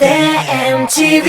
TMTV.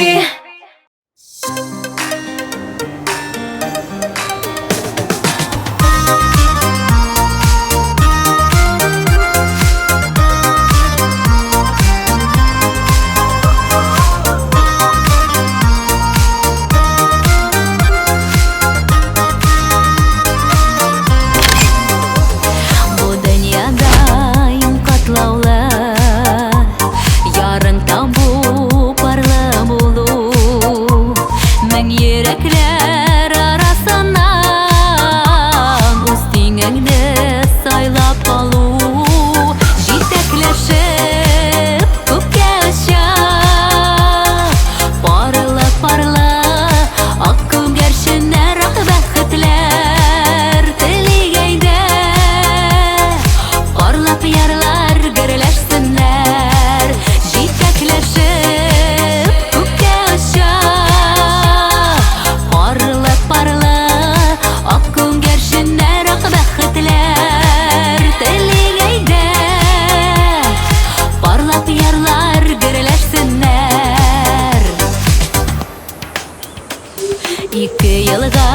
Ике елга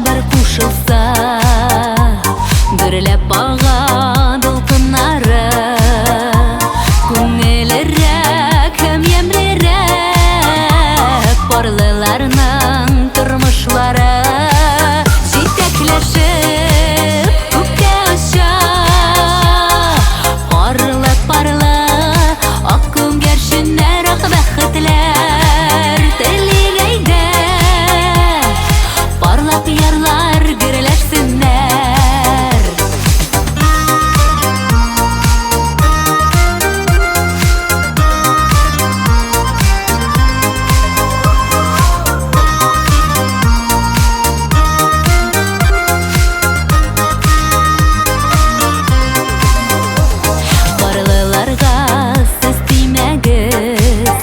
бір кушылса, гүрләп баған дулкыннары, күңелерәк һәм ямьлерәк парлыларның тормышлары. Җитәкләшеп күккә оча, парлы-парлы ак күңгәрченнәр, ак бәхетләр телигәйдә. Parlap yarlar gürleşsinler. Parlalarga siz tiymegiz,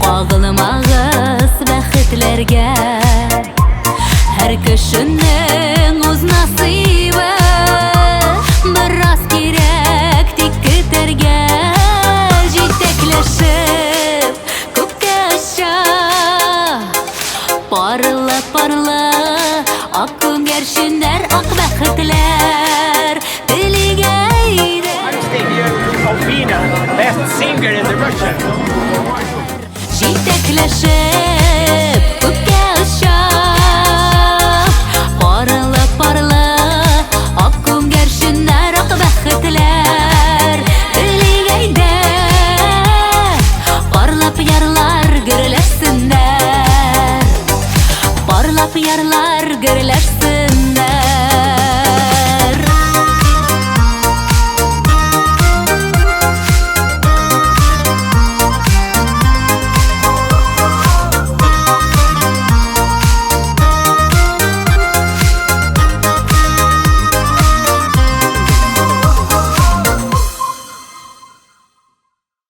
kagılmagız bәхетләргә. Her kişinin o'z nasibi, biraz kerak tik keterga. Jitaklashib ko'kka ucha, parla-parla ak ko'ngärchenlar, ak bäxetler tiligaydi. Alvina, best singer in the Russian. Jitaklashib